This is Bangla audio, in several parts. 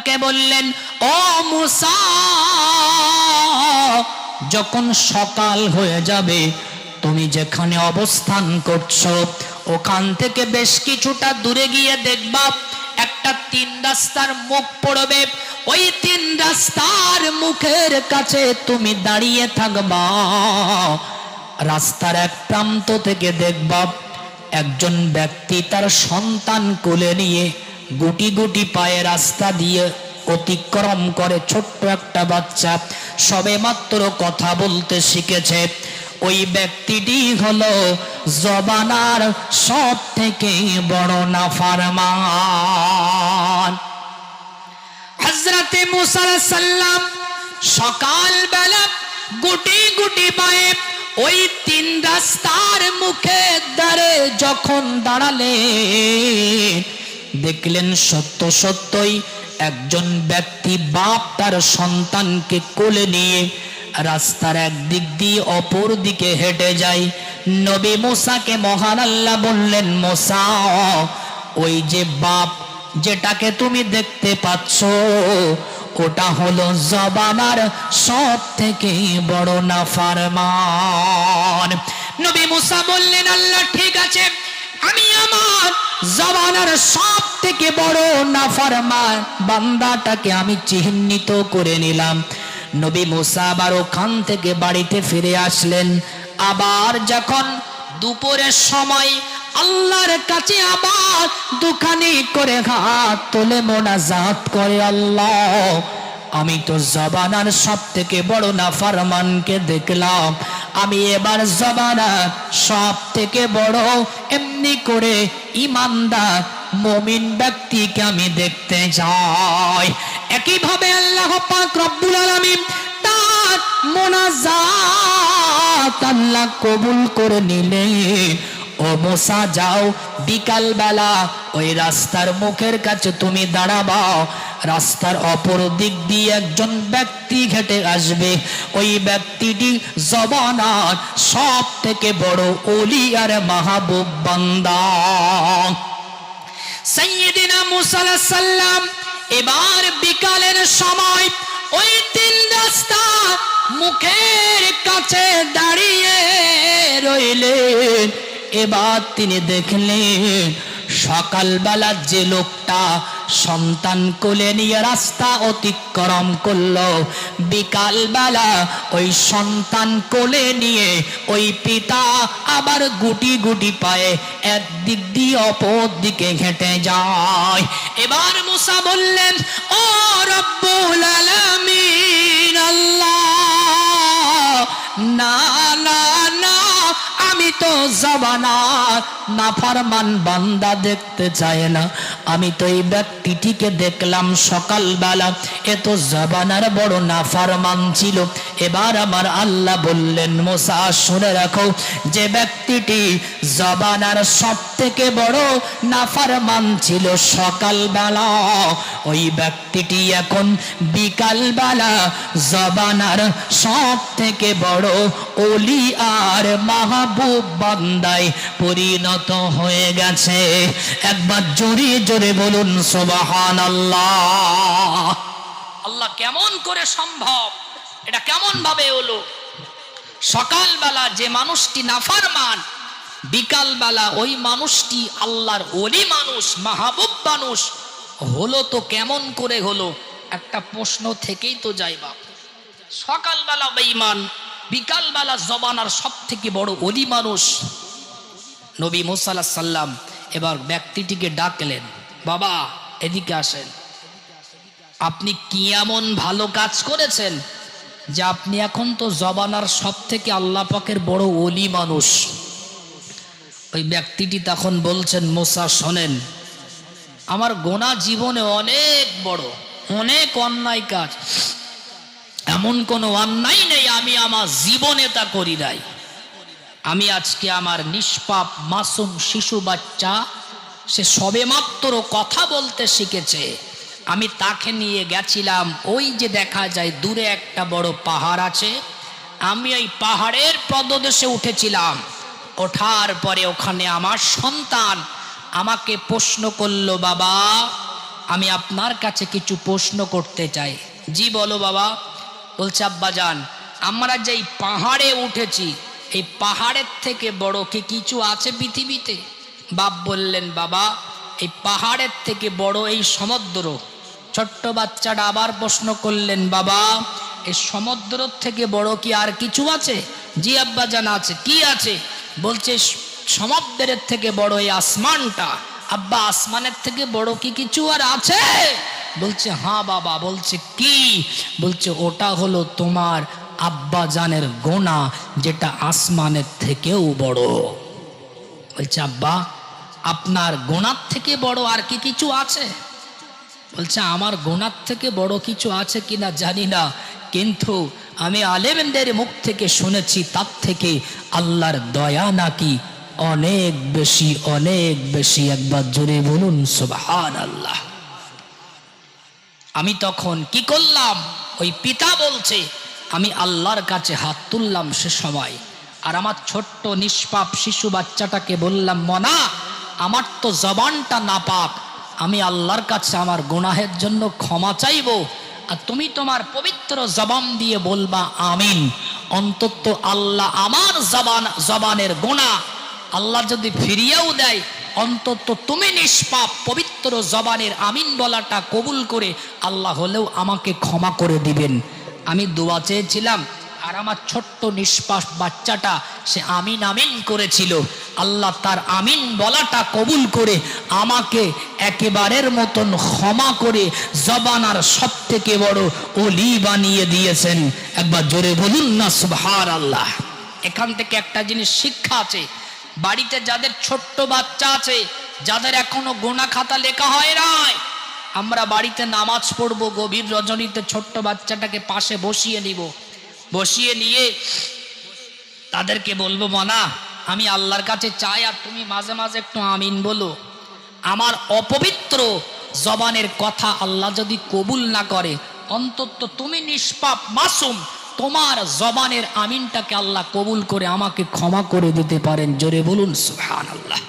ডেকে বললেন, ও মুসা, যখন সকাল হয়ে যাবে তুমি যেখানে অবস্থান করছো ওখান থেকে বেশ কিছুটা দূরে গিয়ে দেখবা একটা 3 রাস্তার মুখ পড়বে। ওই 3 রাস্তার মুখের কাছে তুমি দাঁড়িয়ে থাকবা। রাস্তার এক প্রান্ত থেকে দেখবা একজন ব্যক্তি তার সন্তান কোলে নিয়ে গুটি গুটি পায়ে রাস্তা দিয়ে অতিক্রম করে। ছোট্ট একটা বাচ্চা, সবে মাত্র কথা বলতে শিখেছে। ওই ব্যক্তিটি হলো জবানার সব থেকে বড় নাফরমান। হযরতে মুসা আলাইহিস সালাম সকালবেলা গুটি গুটি পায়ে ওই 3 রাস্তার মুখে দাঁড়ে যখন দাঁড়ালেন, দেখলেন সত্য সত্যই একজন ব্যক্তি বাপ তার সন্তানকে কোলে নিয়ে রাস্তার একদিক দিয়ে অপর দিকে হেঁটে যায়। নবী মুসাকে মহান আল্লাহ বললেন, মুসা, ওই যে বাপ যেটাকে তুমি দেখতে পাচ্ছ ওটা হলো জবানার সব থেকে বড় নাফরমান। নবী মুসা বললেন, আল্লাহ ঠিক আছে, আমি আমার জবানার সব থেকে বড় নাফরমান বান্দাটাকে আমি চিহ্নিত করে নিলাম। নবী মুসা আবার ওখান থেকে বাড়িতে ফিরে আসলেন। আবার যখন দুপুরের সময় আল্লাহর কাছে আবার দুখানি করে হাত তোলে মোনাজাত করে, আল্লাহ, আমি তো জবানার সব থেকে বড় নাফরমানকে দেখলাম, আমি এবার জবানার সব থেকে বড় এমনি করে ইমানদার মুমিন ব্যক্তিকে আমি দেখতে চাই। একইভাবে আল্লাহ পাক রব্বুল আলামিন তার মোনাজাত আল্লাহ কবুল করে নিলেন। ও মুসা, যাও, বিকাল বেলা ওই রাস্তার মুখের কাছে তুমি দাঁড়াবা। রাস্তার অপর দিক দিয়ে একজন ব্যক্তি হেঁটে আসবে। ওই ব্যক্তিটি জবানার সব থেকে বড় ওলি আর মাহবুব বান্দা। সাইয়্যিদিনা মুসা আলাইহিস সালাম এবার বিকালের সময় ওই 3 রাস্তার মুখের কাছে দাঁড়িয়ে রইলেন। এবার তিনি দেখলেন সকালবেলা যে লোকটা সন্তান কোলে নিয়ে রাস্তা অতিক্রম করলো, বিকালবেলা ওই সন্তান কোলে নিয়ে ওই পিতা আবার গুটি গুটি পায়ে একদিক দিয়ে অপর দিকে হেঁটে যায়। এবার মুসা বললেন, ও রব্বুল আলামিন, আল্লাহ, না না না, আমি তো জবানার নাফরমান বান্দা দেখতে চাই না। আমি তো এই ব্যক্তিটিকে দেখলাম সকালবেলা, এ তো জবানার বড় নাফরমান ছিল। এবার আমার আল্লাহ বললেন, মুসা, শুনে রাখো, যে ব্যক্তিটি জবানার সব থেকে বড় নাফরমান ছিল সকালবেলা, ওই ব্যক্তিটি এখন বিকালবেলা জবানার সব থেকে বড় ওলি আর মাহবুব বান্দায় পরিণত হয়ে গেছে। একবার জোরে জোরে বলুন সুবহানাল্লাহ। আল্লাহ, কেমন করে সম্ভব? এটা কেমন ভাবে হলো? সকালবেলা যে মানুষটি নাফরমান, বিকালবেলা ওই মানুষটি আল্লাহর ওলি মানুষ, মাহবুব মানুষ হলো। তো কেমন করে হলো? একটা প্রশ্ন থেকেই তো যাইবা। সকালবেলা বেঈমান, বিকালবেলা জবানার সব থেকে বড় ওলি মানুষ। নবী মুসা আলাইহিস সালাম এবার ব্যক্তিটিকে ডাকলেন, বাবা, এদিকে আসেন। আপনি কি এমন ভালো কাজ করেছেন যে আপনি এখন তো জবানার সব থেকে আল্লাহ পাকের বড় ওলি মানুষ? ওই ব্যক্তিটি তখন বলছেন, মুসা, শোনেন, আমার গোনা জীবনে অনেক বড়, অনেক অন্যায় কাজ, এমন কোনো অন্যায় নেই আমি আমার জীবনে তা করি নাই। আমি আজকে আমার নিষ্পাপ মাসুম শিশু বাচ্চা, সে সবেমাত্র কথা বলতে শিখেছে, আমি তাকে নিয়ে গেছিলাম। ওই যে দেখা যায় দূরে একটা বড় পাহাড় আছে, আমি ওই পাহাড়ের পদদেশে উঠেছিলাম। ওঠার পরে ওখানে আমার সন্তান আমাকে প্রশ্ন করলো, বাবা, আমি আপনার কাছে কিছু প্রশ্ন করতে চাই। জি বলো বাবা। বলছে আব্বাজান, আমরা যেই পাহাড়ে উঠেছি এই পাহাড়ের থেকে বড় কি কিছু আছে পৃথিবীতে? বাপ বললেন, বাবা এই পাহাড়ের থেকে বড় এই সমুদ্র। ছোট্ট বাচ্চাটা আবার প্রশ্ন করলেন, বাবা এই সমুদ্রের থেকে বড় কি আর কিছু আছে? জি আব্বাজান আছে। কি আছে? বলছে সমুদ্রের থেকে বড় এই আসমানটা। আব্বা আসমানের থেকে বড় কি কিছু আর আছে? বলছে হ্যাঁ বাবা। বলছে কি? বলছে ওটা হলো তোমার আব্বা জানের গোনা, যেটা আসমানের থেকেও বড়। বলছে আব্বা আপনার গোনার থেকে বড় আর কি কিছু আছে? বলছে আমার গোনার থেকে বড় কিছু আছে কিনা জানি না, কিন্তু আমি আলেমদের মুখ থেকে শুনেছি তার থেকে আল্লাহর দয়া নাকি অনেক বেশি, অনেক বেশি। একবার জোরে বলুন সুবহানাল্লাহ। আমি তখন কি করলাম? ওই পিতা বলছে, আমি আল্লাহর কাছে হাত তুললাম সে সময়, আর আমার ছোট্ট নিষ্পাপ শিশু বাচ্চাটাকে বললাম, মনা আমার তো জবানটা নাপাক, আমি আল্লাহর কাছে আমার গুনাহের জন্য ক্ষমা চাইবো, আর তুমি তোমার পবিত্র জবান দিয়ে বলবা আমিন। অন্তত আল্লাহ আমার জবানের গুনাহ আল্লাহ যদি ফিরিয়েও দেয়, অন্তত তুমি নিষ্পাপ পবিত্র জবানের আমিন বলাটা কবুল করে আল্লাহ হলেও আমাকে ক্ষমা করে দিবেন। আমি দোয়া চেয়েছিলাম, আর আমার ছোট্ট নিষ্পাপ বাচ্চাটা সে আমিন আমিন করেছিল। আল্লাহ তার আমিন বলাটা কবুল করে আমাকে একেবারের মতন ক্ষমা করে জবানার সব থেকে বড় ওলি বানিয়ে দিয়েছেন। একবার জোরে বলুন না সুবহানাল্লাহ। এখান থেকে একটা জিনিস শিক্ষা আছে, বাড়িতে যাদের ছোট্ট বাচ্চা আছে, যাদের এখনো গোনা খাতা লেখা হয় নাই, আমরা বাড়িতে নামাজ পড়বো, গভীর রজনীতে ছোট্ট বাচ্চাটাকে পাশে বসিয়ে নিব, বসিয়ে নিয়ে তাদেরকে বলবো, মনা আমি আল্লাহর কাছে চাই, আর তুমি মাঝে মাঝে একটু আমিন বলো। আমার অপবিত্র জবানের কথা আল্লাহ যদি কবুল না করে, অন্তত তুমি নিষ্পাপ মাসুম, তোমার জবানের আমিনটাকে আল্লাহ কবুল করে আমাকে ক্ষমা করে দিতে পারেন। জোরে বলুন সুবহানাল্লাহ।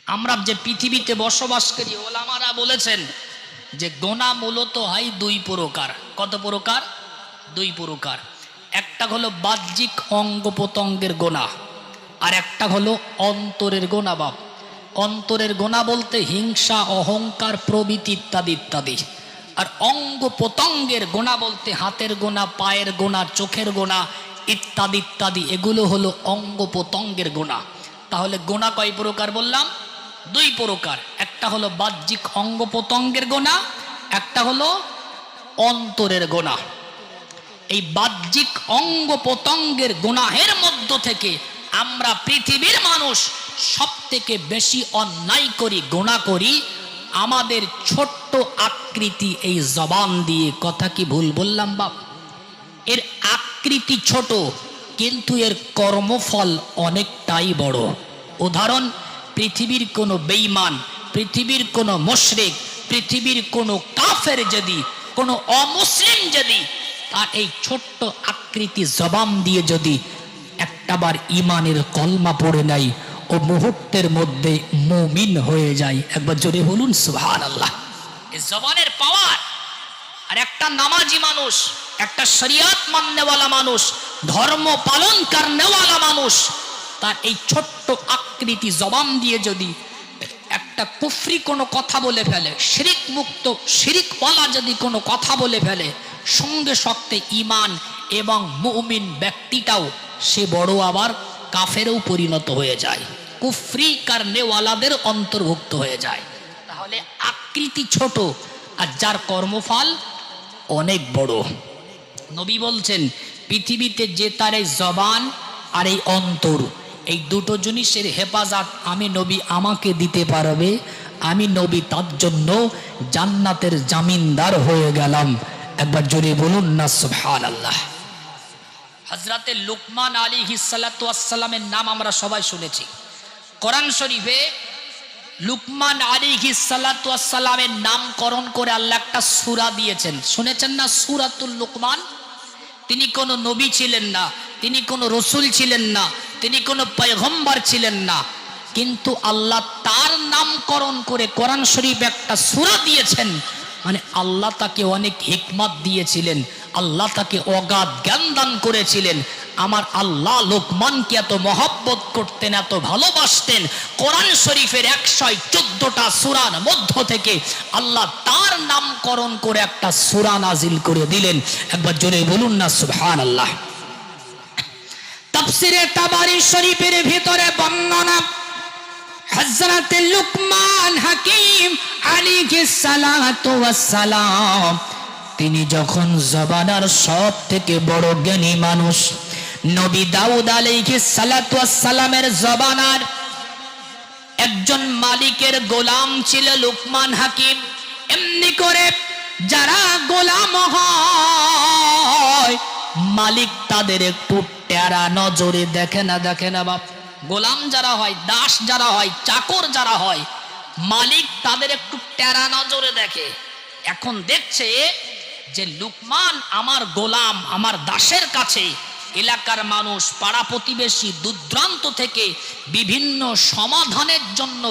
আমরা যে পৃথিবীতে বসবাস করি, ওলামারা বলেছেন যে গোনা মূলত হয় দুই প্রকার। কত প্রকার? দুই প্রকার। একটা হলো বাহ্যিক অঙ্গ প্রত্যঙ্গের গোনা, আর একটা হলো অন্তরের গোনা। বাপ অন্তরের গোনা বলতে হিংসা, অহংকার, প্রভৃতি ইত্যাদি ইত্যাদি। আর অঙ্গ প্রত্যঙ্গের গোনা বলতে হাতের গোনা, পায়ের গোনা, চোখের গোনা ইত্যাদি ইত্যাদি, এগুলো হলো অঙ্গ প্রত্যঙ্গের গোনা। তাহলে গোনা কয় প্রকার বললাম? দুই প্রকার। একটা হলো বাহ্যিক অঙ্গ প্রত্যঙ্গের গোনা, একটা হলো অন্তরের গোনা। এই বাহ্যিক অঙ্গ প্রত্যঙ্গের গুনাহের মধ্য থেকে আমরা পৃথিবীর মানুষ সব থেকে বেশি অন্যায় করি, গুনাহ করি আমাদের ছোট্ট আকৃতি এই জবান দিয়ে। কথা কি ভুল বললাম বাপ? এর আকৃতি ছোট, কিন্তু এর কর্মফল অনেকটাই বড়। উদাহরণ, পৃথিবীর কোনো বেঈমান, পৃথিবীর কোনো মুশরিক, পৃথিবীর কোনো কাফের যদি, কোনো অমুসলিম যদি তার এই ছোট্ট আকৃতি জবান দিয়ে যদি একটাবার ইমানের কলমা পড়ে নাই, ও মুহূর্তের মধ্যে মুমিন হয়ে যায়। একবার জোরে বলুন সুবহানাল্লাহ। এই জবানের পাওয়ার। আর একটা নামাজি মানুষ, একটা শরিয়াত মাননেওয়ালা মানুষ, ধর্ম পালন করনেওয়ালা মানুষ, তার এই ছোট্ট আকৃতি জবান দিয়ে যদি একটা কুফরি কোনো কথা বলে ফেলে, শিরিক মুক্ত, শিরিকওয়ালা যদি কোনো কথা বলে ফেলে, সঙ্গে সঙ্গে ইমান এবং মুমিন ব্যক্তিটাও সে বড় আবার কাফেরও পরিণত হয়ে যায়, কুফরি করনেওয়ালাদের অন্তর্ভুক্ত হয়ে যায়। তাহলে আকৃতি ছোট আর যার কর্মফল অনেক বড়। নবী বলছেন, পৃথিবীতে যে তার এই জবান আর এই অন্তর, এই দুটো জিনিসের হেফাজত আমি নবী আমাকে দিতে পারবে, আমি নবী তার জন্য জান্নাতের জামিনদার হয়ে গেলাম। একবার জোরে বলুন না সুবহানাল্লাহ। হযরতে লুকমান আলাইহিস সালাতু ওয়াস সালামের নাম আমরা সবাই শুনেছি। কোরআন শরীফে লুকমান আলাইহিস সালাতু ওয়াস সালামের নামকরণ করে আল্লাহ একটা সূরা দিয়েছেন, শুনেছেন না? সূরাতুল লুকমান। তিনি কোনো নবী ছিলেন না, তিনি কোনো রসুল ছিলেন না, তিনি কোনো পয়গম্বর ছিলেন না, কিন্তু আল্লাহ তার নামকরণ করে কোরআন শরীফ একটা সূরা দিয়েছেন। মানে আল্লাহ তাকে অনেক হিকমত দিয়েছিলেন, আল্লাহ তাকে অগাধ জ্ঞান দান করেছিলেন। আমার আল্লাহ লোকমানকে এত মহব্বত করতেন, এত ভালোবাসতেন, কোরআন শরীফের 114টা সূরার মধ্য থেকে আল্লাহ তার নামকরণ করে একটা সূরা নাজিল করে দিলেন। একবার জোরে বলুন না সুবহানাল্লাহ। তাফসীরে তাবারী শরীফের ভিতরে বর্ণনা, হযরত লুকমান হাকিম আলাইহিস সালাতু ওয়াস সালাম তিনি যখন জবানার সব থেকে বড় জ্ঞানী মানুষ নবী দাউদ আলাইহিস সালাতু ওয়াস সালামের জবানার একজন মালিকের গোলাম ছিল লুকমান হাকিম। এমনি করে যারা গোলাম হয় মালিক তাদের একটু টেরা নজরে দেখে না বাপ। গোলাম যারা হয়, দাস যারা হয়, চাকর যারা হয়, মালিক তাদের একটু টেরা নজরে দেখে। এখন দেখছে যে লুকমান আমার গোলাম, আমার দাসের কাছে এলাকার মানুষ, পাড়া প্রতিবেশী, দূরদূরান্ত থেকে বিভিন্ন সমাধানের জন্য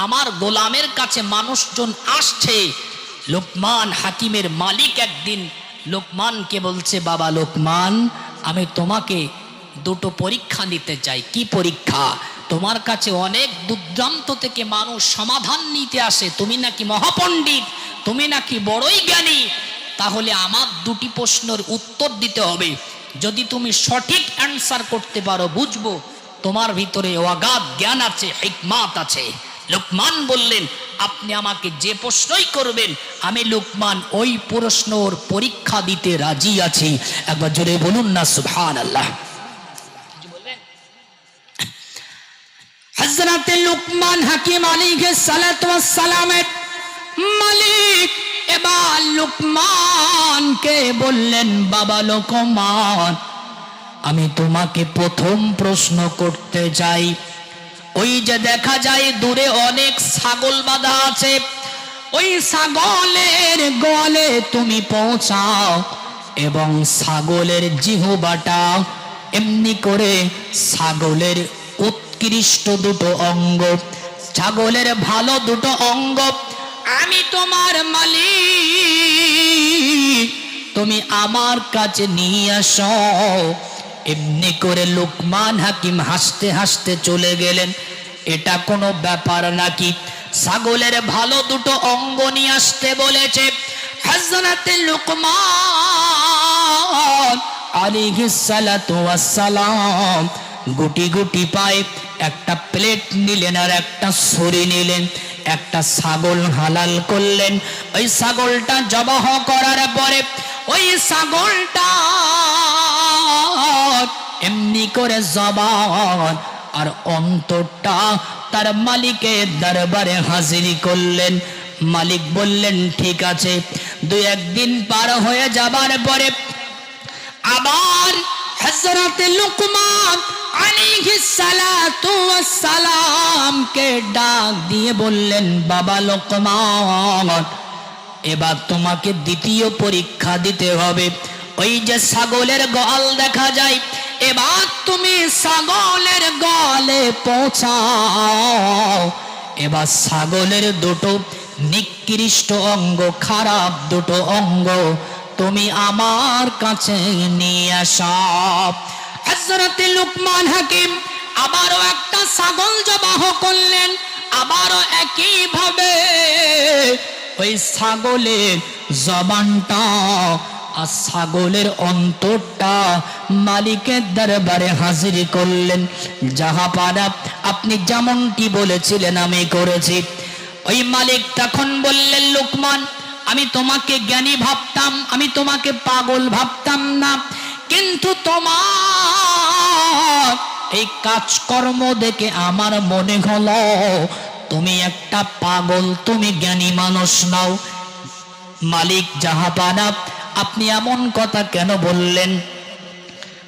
আমার গোলামের কাছে মানুষজন আসছে। লুকমান হাকিমের মালিক একদিন লুকমানকে বলছে, বাবা লুকমান, আমি তোমাকে দুটো পরীক্ষা নিতে চাই। কি পরীক্ষা? তোমার কাছে অনেক দূরদূরান্ত থেকে মানুষ সমাধান নিতে আসে, তুমি নাকি মহাপণ্ডিত, তুমি নাকি বড়ই জ্ঞানী, তাহলে আমার দুটি প্রশ্নের উত্তর দিতে হবে। যদি তুমি সঠিক অ্যান্সার করতে পারো বুঝবো তোমার ভিতরে অগাধ জ্ঞান আছে, হিকমত আছে। লুকমান বললেন, আপনি আমাকে যে প্রশ্নই করবেন আমি লুকমান ওই প্রশ্নর পরীক্ষা দিতে রাজি আছি। একবার জোরে বলুন না সুবহানাল্লাহ। হযরত লুকমান হাকিম আলাইহিস সালাতু ওয়াস সালামের মালিক এবার লুকমানকে বললেন, বাবা লুকমান, আমি তোমাকে প্রথম প্রশ্ন করতে চাই। ওই যে দেখা যায় দূরে অনেক ছাগল বাঁধা আছে, ওই ছাগলের গোয়ালে তুমি পৌঁছাও এবং ছাগলের জিহ্বাটা এমনি করে ছাগলের উৎকৃষ্ট দুটো অঙ্গ, ছাগলের ভালো দুটো অঙ্গ আমি তোমার মালিক, তুমি আমার কাছে নিয়ে আসো। এমনি করে লুকমান হাকিম হাসতে হাসতে চলে গেলেন। এটা কোনো ব্যাপার নাকি? ছাগলের ভালো দুটো অঙ্গ নিয়ে আসতে বলেছে। হযরত লুকমান আলাইহিস সালাতু ওয়াস সালাম গুটি গুটি পায়ে একটা প্লেট নিলেন আর একটা ছুরি নিলেন, একটা ছাগল হালাল করলেন। ওই ছাগলটা জবাহ করার পরে ওই ছাগলটা এমনি করে জবান আর অন্তরটা তার মালিকের দরবারে হাজির করলেন। মালিক বললেন, ঠিক আছে। দুই একদিন পার হয়ে যাবার পরে আবার হযরত লুকমান আলাইহিস সালাতু ওয়াস সালামকে ডাক দিয়ে বললেন, বাবা লুকমান, এবার তোমাকে দ্বিতীয় পরীক্ষা দিতে হবে। ওই যে ছাগলের গোয়াল দেখা যায়, এবার তুমি ছাগলের গোয়ালে পৌঁছাও। এবার ছাগলের দুটো নিকৃষ্ট অঙ্গ, খারাপ দুটো অঙ্গ তুমি আমার কাছে নিয়ে আসো। হযরত লুকমান হাকিম আবারও একটা ছাগল জবাহ করলেন। আবারও একই ভাবে ওই ছাগলের জবানটা আর ছাগলের অন্তরটা মালিকের দরবারে হাজির করলেন। জাহাপানা, আপনি যেমনটি বলেছিলেন আমি করেছি। ওই মালিক তখন বললেন, লুকমান, আমি তোমাকে জ্ঞানী ভাবতাম, আমি তোমাকে পাগল ভাবতাম না, কিন্তু তোমার এই কাজকর্ম দেখে আমার মনে হলো তুমি একটা পাগল, তুমি জ্ঞানী মানুষ নাও। মালিক জাহাপানা, আপনি এমন কথা কেন বললেন?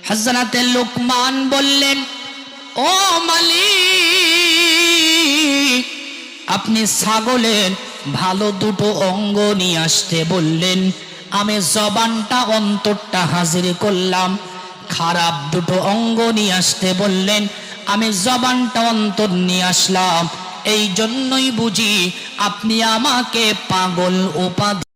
হযরত লুকমান বললেন, ও মালিক, আপনি ছাগলের ভালো দুটো অঙ্গ নিয়ে আসতে বললেন, আমি জবানটা অন্তরটা হাজির করলাম। খারাপ দুটো অঙ্গ নিয়ে আসতে বললেন, আমি জবানটা অন্তর নিয়ে আসলাম। এই জন্যই বুঝি আপনি আমাকে পাগল উপাধি